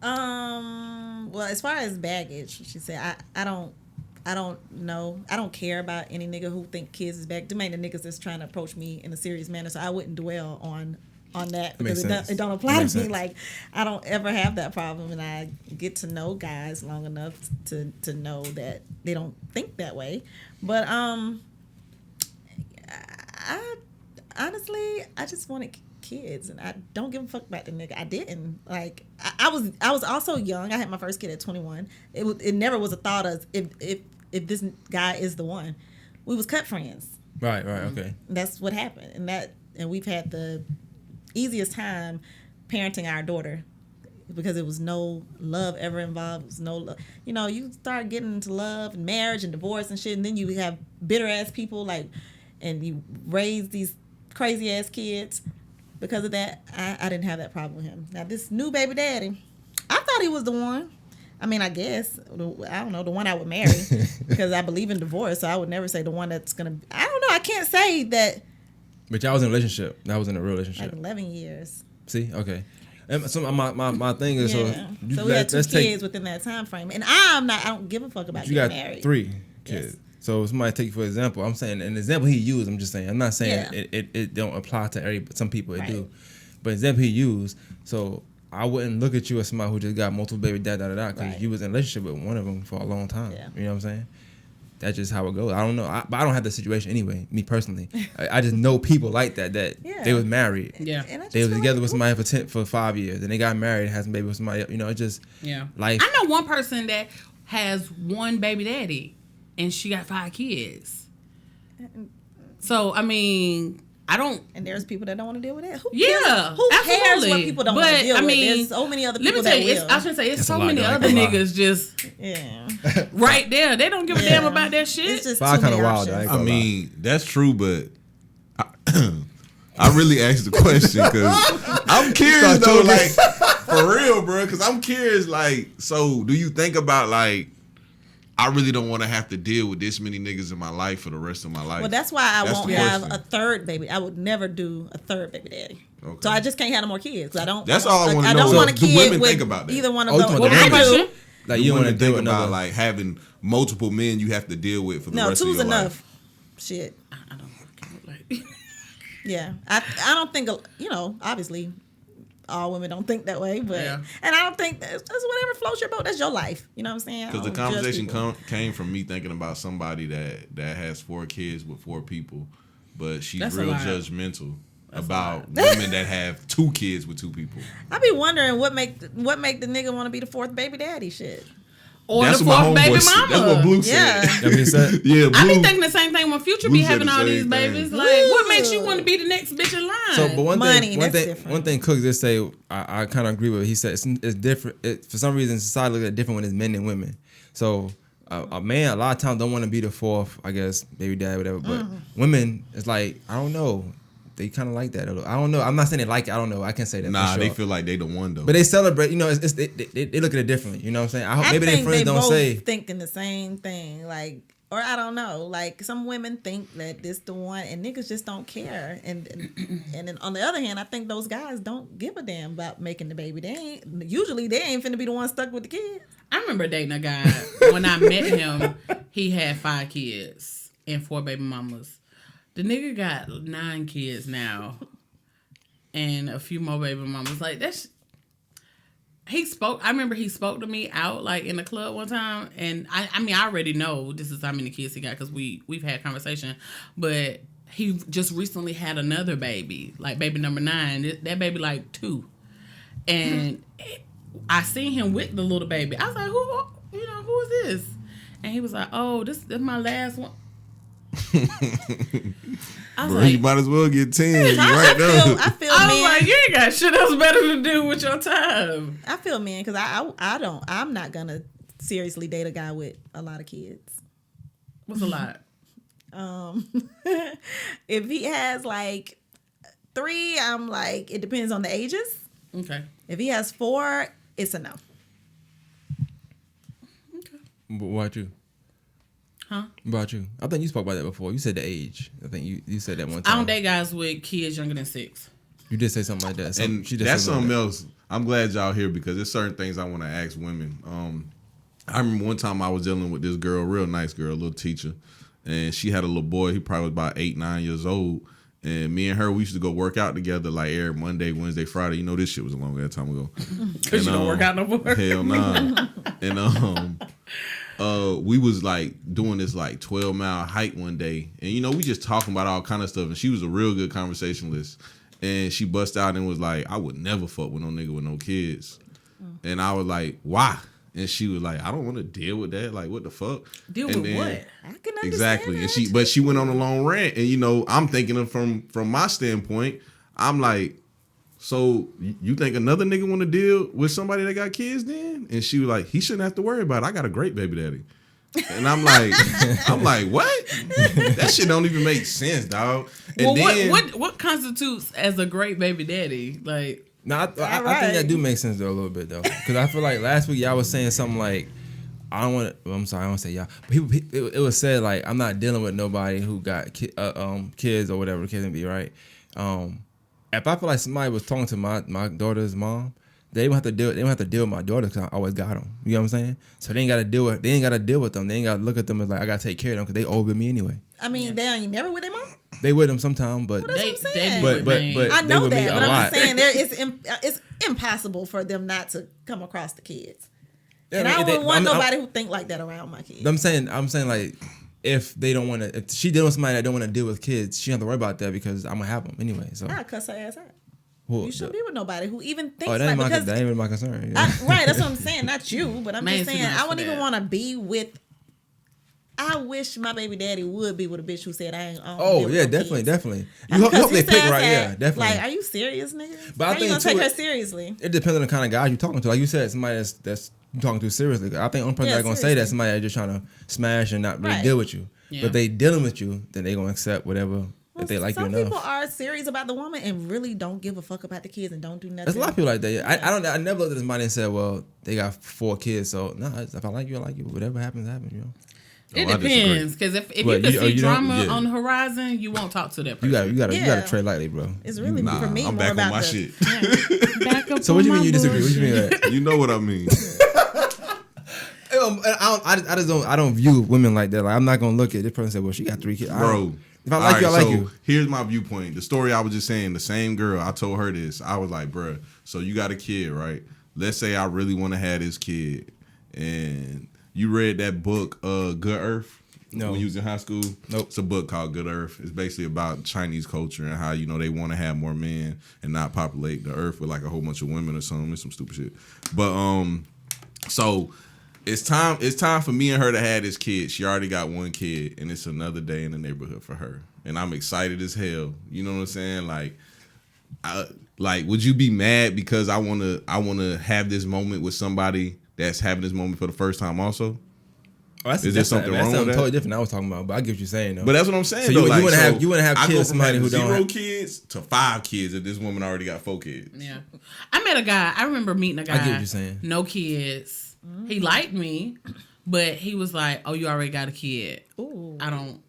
Well, as far as baggage, she said, I don't know. I don't care about any nigga who think kids is back. Them ain't the niggas that's trying to approach me in a serious manner, so I wouldn't dwell on that because it don't apply to me. Like, I don't ever have that problem, and I get to know guys long enough to know that they don't think that way. But I honestly, I just wanted kids, and I don't give a fuck about the nigga. I didn't. Like, I was also young. I had my first kid at 21. It never was a thought of if this guy is the one. We was cut friends. Right, okay. That's what happened, and we've had the easiest time parenting our daughter because it was no love ever involved. It was no love. You know, you start getting into love and marriage and divorce and shit, and then you have bitter ass people like, and you raise these crazy ass kids. Because of that, I didn't have that problem with him. Now this new baby daddy, I thought he was the one. I mean, I guess, I don't know, the one I would marry because I believe in divorce, so I would never say the one that's going to, I don't know, I can't say that. But y'all was in a relationship. That was in a real relationship. Like 11 years. See? Okay. And so my thing is, yeah. So we had 2 kids within that time frame. And I don't give a fuck about getting married. You got 3 kids. Yes. So somebody take you for example. I'm saying an example he used, I'm just saying. I'm not saying it don't apply to some people it do. But example he used, so I wouldn't look at you as somebody who just got multiple baby because you was in a relationship with one of them for a long time. Yeah. You know what I'm saying? That's just how it goes. I don't know. But I don't have the situation anyway, me personally. I just know people like that they was married. Yeah. They was together with somebody for 5 years. Then they got married and had some baby with somebody else. You know, it just life. I know one person that has one baby daddy and she got 5 kids. So, I mean, I don't. And there's people that don't want to deal with that. Who cares what people don't want to deal with? There's so many other people that will. I should say, it's so many other niggas just right there. They don't give a damn about that shit. It's just kind of wild. I mean, that's true, but I really asked the question because I'm curious though, like for real, bro. Because I'm curious, like, so do you think about like, I really don't want to have to deal with this many niggas in my life for the rest of my life. Well, that's why I won't have a third baby. I would never do a third baby daddy. Okay. So I just can't have no more kids. I don't. That's all I want to know. I don't want a kid do women with think about that? Either one of those. I do. Like you want to think about like having multiple men you have to deal with for the rest of your life. No, 2's enough. Shit. I don't like. Yeah, I don't think obviously. All women don't think that way, but and I don't think that's whatever floats your boat. That's your life. You know what I'm saying? Because the conversation came from me thinking about somebody that has 4 kids with 4 people, but she's real judgmental about women that have 2 kids with 2 people. I be wondering what make the nigga want to be the 4th baby daddy shit. Or that's the 4th baby mama. That's what Blue said. Yeah, Blue. I be thinking the same thing when Future be having all these babies. Like, what makes you want to be the next bitch in line? So, but one thing Cook just say, I kind of agree with. He said it's different. For some reason, society looks at it different when it's men and women. So, a man a lot of times don't want to be the 4th, I guess, baby dad, whatever. But women, it's like I don't know. They kind of like that. I don't know. I'm not saying they like it. I don't know. I can't say that. Nah, for sure. They feel like they the one though. But they celebrate. You know, they look at it differently. You know what I'm saying? I hope maybe their friends don't say thinking the same thing. Like, or I don't know. Like some women think that this the one, and niggas just don't care. And then on the other hand, I think those guys don't give a damn about making the baby. They ain't finna be the one stuck with the kids. I remember dating a guy when I met him. He had 5 kids and 4 baby mamas. The nigga got 9 kids now, and a few more baby mamas. Like that's. He spoke. I remember he spoke to me out like in the club one time, and I mean I already know this is how many kids he got because we've had conversation, but he just recently had another baby, like baby number 9. That baby like 2, and I seen him with the little baby. I was like, who is this? And he was like, oh, this is my last one. Bro, you might as well get 10 right now. I feel I was man. like, you ain't got shit else better to do with your time. I feel man because I'm not gonna seriously date a guy with a lot of kids. What's a lot? If he has like 3, I'm like, it depends on the ages. Okay. If he has 4, it's a no. Okay. But what about you? Huh? About you? I think you spoke about that before. You said the age. I think you said that one time. I don't date guys with kids younger than 6. You did say something like that. And that's something else. I'm glad y'all here because there's certain things I want to ask women. I remember one time I was dealing with this girl, real nice girl, a little teacher, and she had a little boy. He probably was about 8, 9 years old. And me and her, we used to go work out together like every Monday, Wednesday, Friday. You know, this shit was a long ass time ago. Because you don't work out no more. Hell nah. And we was like doing this like 12-mile hike one day, and you know we just talking about all kind of stuff, and she was a real good conversationalist. and she bust out and was like, I would never fuck with no nigga with no kids. And I was like, why? And she was like, I don't want to deal with that. Like, what the fuck? Deal and with what? I can understand exactly. that. And she went on a long rant, and you know, I'm thinking of from my standpoint, I'm like, so you think another nigga want to deal with somebody that got kids then? And she was like, he shouldn't have to worry about it. I got a great baby daddy. And I'm like, what? That shit don't even make sense, dog. And Well, then, what constitutes as a great baby daddy? Like, No, I think that do make sense though a little bit though, because I feel like last week y'all was saying something like, I don't want to. I'm sorry, I don't want to say y'all. But it was said like, I'm not dealing with nobody who got kids or whatever the case may be, right? If I feel like somebody was talking to my daughter's mom, they don't have to deal. They don't have to deal with my daughter because I always got them. You know what I'm saying? So they ain't got to deal with. They ain't got to deal with them. They ain't got to look at them as like I got to take care of them because they older than me anyway. I mean, they ain't never with their mom. They with them sometime, but Well, that's what I'm saying. but I they know with me that, a but I'm lot. just saying it's impossible for them not to come across the kids. Yeah, And I I mean, wouldn't want I'm nobody who think like that around my kids. I'm saying like, if they don't want to, if she dealing with somebody that don't want to deal with kids, she don't have to worry about that because I'm gonna have them anyway. So I'll cuss her ass out. Who- You shouldn't be with nobody who even thinks that ain't like that ain't even my concern. Yeah. right, that's what I'm saying. Not you, but I'm Man's just too saying nice I for wouldn't even that. want to be with. I wish my baby daddy would be with a bitch who said I ain't. Oh yeah, definitely. You hope they pick right. Yeah, definitely. Like, are you serious, nigga? But I How you think gonna take too, her seriously? It depends on the kind of guy you're talking to. Like you said, somebody that's you talking to seriously. I think only person Yeah, that's gonna say that seriously. somebody that's just trying to smash and not really Right. deal with you. Yeah. But if they dealing with you, then they gonna accept whatever if they like you Some enough. people are serious about the woman and really don't give a fuck about the kids and don't do nothing. There's a lot of people like that. Yeah. I never looked at somebody and said, well, they got 4 kids, so no, if I like you, I like you. Whatever happens, happens. You know. it I disagree. depends. Because if you But can you- see you don't- drama yeah. on the horizon, you won't talk to that You person. gotta Yeah. tread lightly, bro. It's really nah, for me I'm more back about on my the, shit. Yeah. Back up So on what do you my mean you disagree? What do you mean bullshit. that? You know what I mean? I just don't view women like that. Like I'm not gonna look at this person and say, well, she got 3 kids. Bro. If I like you, I like you. Here's my viewpoint. The story I was just saying, the same girl, I told her this. I was like, bruh, so you got a kid, right? Let's say I really want to have this kid. And you read that book, Good Earth? No. When you was in high school? Nope. It's a book called Good Earth. It's basically about Chinese culture and how, you know, they want to have more men and not populate the earth with like a whole bunch of women or something. It's some stupid shit. But so it's time for me and her to have this kid. She already got 1 kid, and it's another day in the neighborhood for her. And I'm excited as hell. You know what I'm saying? Like, would you be mad because I wanna have this moment with somebody that's having this moment for the first time also? Oh, Is there something wrong with that? totally different. I was talking about, but I get what you're saying though. But that's what I'm saying. So though. you wouldn't have I kids go with from somebody having who don't 0 have kids to 5 kids if this woman already got 4 kids. Yeah. I met a guy. I remember meeting a guy. I get what you're saying. No kids. He liked me, but he was like, oh, you already got a kid. Ooh. I don't.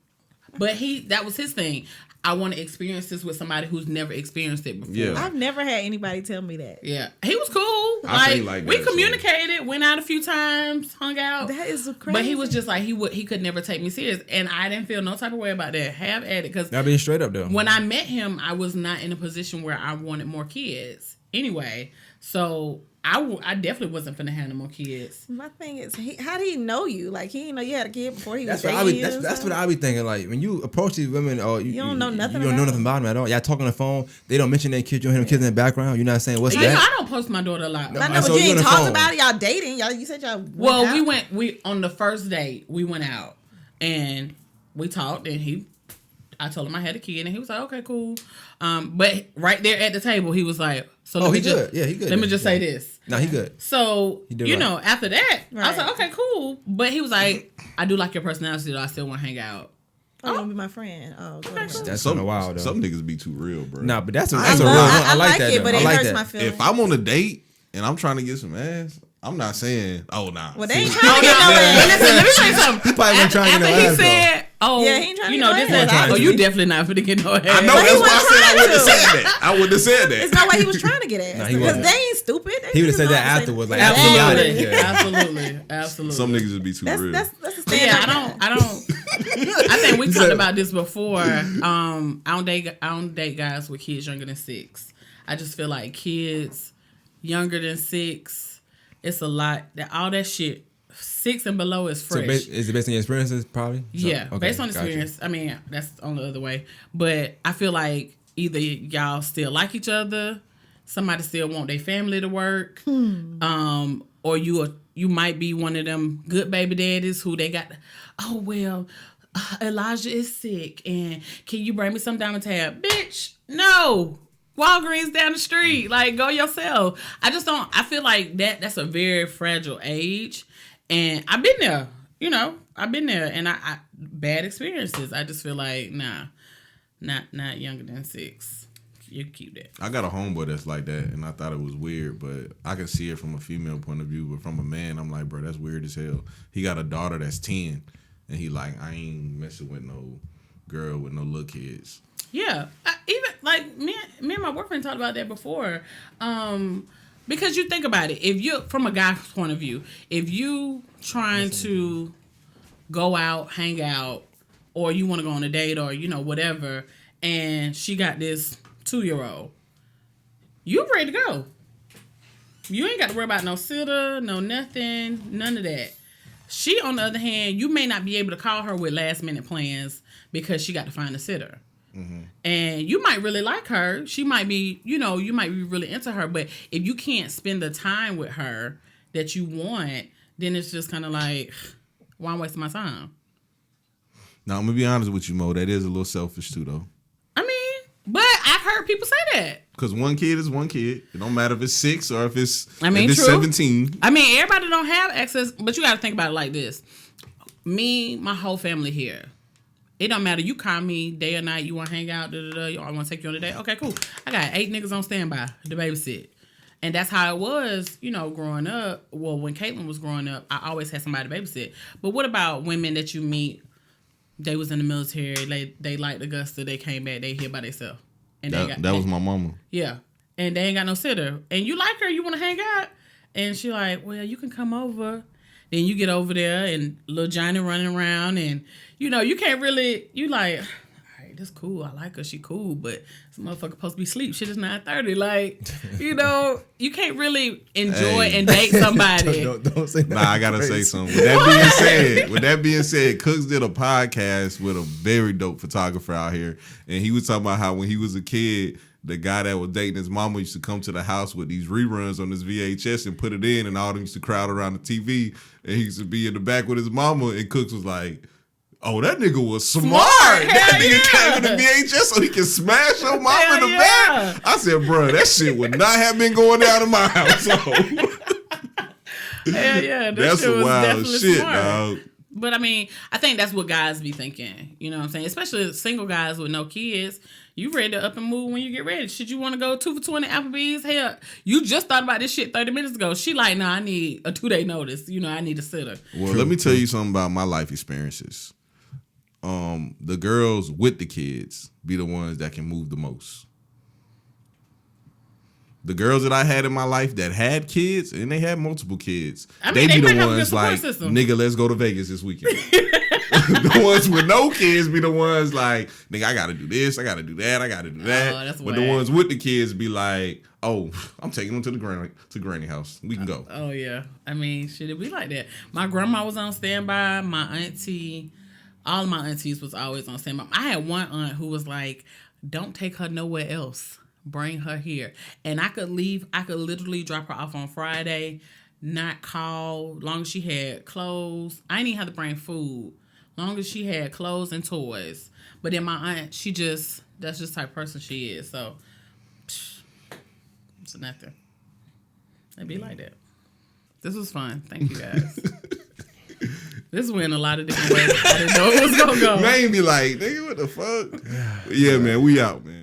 But that was his thing. I want to experience this with somebody who's never experienced it before. Yeah. I've never had anybody tell me that. Yeah. He was cool. I feel like we that, so. communicated, went out a few times, hung out. That is crazy. But he was just like, he could never take me serious. And I didn't feel no type of way about that. Have at it. Because Y'all being straight up though. when I met him, I was not in a position where I wanted more kids anyway. So I definitely wasn't finna have no more kids. My thing is, how did he know you? Like, he didn't know you had a kid before he was That's what I be. dating you. or That's what something? I be thinking. Like when you approach these women, or you don't know nothing You don't know about nothing about them at all. Y'all talk on the phone. They don't mention their kids. You don't hear them kids in the background. You're not saying what's You know, that. I don't post my daughter a lot. I know, So but you you on ain't the talked phone. about it. Y'all dating. You said y'all went Well, out. we on the first date, we went out and we talked and I told him I had a kid and he was like, okay, cool. But right there at the table, he was like, so Oh, let me he just, good. Yeah, he good. Let me Yeah. just say this. No, he good. So, He did you right. know, after that, I was Right. like, okay, cool. But he was like, I do like your personality though. I still want to hang out. Oh, you want to be my friend? Oh, go ahead. That's on a while though. Some niggas be too real, bro. Nah, but that's a I real one. I like that. it, though. but I it like hurts that. my feelings. If I'm on a date and I'm trying to get some ass, I'm not saying, oh, nah. Well, they ain't See, trying to get no ass. Listen, let me tell you something. He probably wasn't trying to get no After ass, he said, oh, Yeah, he ain't trying to you get know, no this, ass, that, oh, obviously. you definitely not finna get no ass. I know, But he that's why I wasn't said I trying wouldn't have to. said that. I wouldn't have said There's that. no way he was trying to get ass. Nah, he because wasn't. they ain't stupid. They He would've just said know that how to say afterwards, that. like, after he got it. Absolutely, Yeah. absolutely, absolutely. Some niggas would be too real. That's a But standard. yeah, I don't. I think we talked about this before. I don't date guys with kids younger than 6. I just feel like kids younger than 6, it's a lot. All that shit, 6 and below is So fresh. is it based on your experiences, probably? So, Yeah, okay, based on gotcha. experience. I mean, that's on the other way. But I feel like either y'all still like each other, somebody still want their family to work, or you might be one of them good baby daddies who they got, oh, well, Elijah is sick, and can you bring me some Diamond Tab? Bitch, no. Walgreens down the street. Like, go yourself. I feel like that's a very fragile age. And I've been there, and I bad experiences. I just feel like, nah, not younger than 6. You can keep that. I got a homeboy that's like that, and I thought it was weird, but I can see it from a female point of view. But from a man, I'm like, bro, that's weird as hell. He got a daughter that's 10, and he like, I ain't messing with no girl with no little kids. Yeah, even like me and my boyfriend talked about that before, because you think about it. If you, from a guy's point of view, if you trying to go out, hang out, or you want to go on a date, or whatever, and she got this 2-year-old, you ready to go. You ain't got to worry about no sitter, no nothing, none of that. She, on the other hand, you may not be able to call her with last minute plans because she got to find a sitter. Mm-hmm. And you might really like her. She might be, you might be really into her. But if you can't spend the time with her that you want, then it's just kind of like, why am I wasting my time? Now, I'm going to be honest with you, Mo. That is a little selfish, too, though. I mean, but I've heard people say that. Because one kid is one kid. It don't matter if it's 6 or if it's, true. 17. I mean, everybody don't have access, but you got to think about it like this. Me, my whole family here. It don't matter. You call me day or night. You want to hang out. I want to take you on a date. Okay, cool. I got 8 niggas on standby to babysit. And that's how it was, growing up. Well, when Caitlin was growing up, I always had somebody to babysit. But what about women that you meet? They was in the military. They liked Augusta. They came back. They here by themselves. And that was my mama. Yeah. And they ain't got no sitter. And you like her. You want to hang out. And she like, well, you can come over. Then you get over there and little Johnny running around and, you can't really, you like, all right, that's cool. I like her. She cool. But this motherfucker supposed to be asleep. Shit is 9:30. Like, you can't really enjoy and date somebody. Don't say that. Nah, I got to say something. With that being said, Cooks did a podcast with a very dope photographer out here. And he was talking about how when he was a kid, the guy that was dating his mama used to come to the house with these reruns on his VHS and put it in, and all of them used to crowd around the TV, and he used to be in the back with his mama, and Cooks was like, oh, that nigga was smart. That nigga came with the VHS so he can smash your mama in the back. I said, bro, that shit would not have been going down in my household. Hell yeah. That's some wild shit, dog. But I mean, I think that's what guys be thinking. You know what I'm saying? Especially single guys with no kids. You ready to up and move when you get ready. Should you want to go 2 for $20 Applebee's? Hell, you just thought about this shit 30 minutes ago. She like, nah, I need a 2-day notice. I need a sitter. Well, let me tell you something about my life experiences. The girls with the kids be the ones that can move the most. The girls that I had in my life that had kids, and they had multiple kids, they be the ones like, nigga, let's go to Vegas this weekend. The ones with no kids be the ones like, nigga, I gotta do this, I gotta do that, I gotta do that. Oh, that's but the ones with the kids be like, oh, I'm taking them to the granny house. We can go. Oh yeah. I mean, shit, it be like that. My grandma was on standby. My auntie, all of my aunties was always on standby. I had one aunt who was like, don't take her nowhere else. Bring her here. And I could literally drop her off on Friday, not call, long as she had clothes. I didn't even have to bring food. Long as she had clothes and toys. But then my aunt, that's just the type of person she is. So, it's nothing. It'd be like that. This was fun. Thank you, guys. This went a lot of different ways. I didn't know it was going to go. Man, be like, nigga, what the fuck? Yeah, man, we out, man.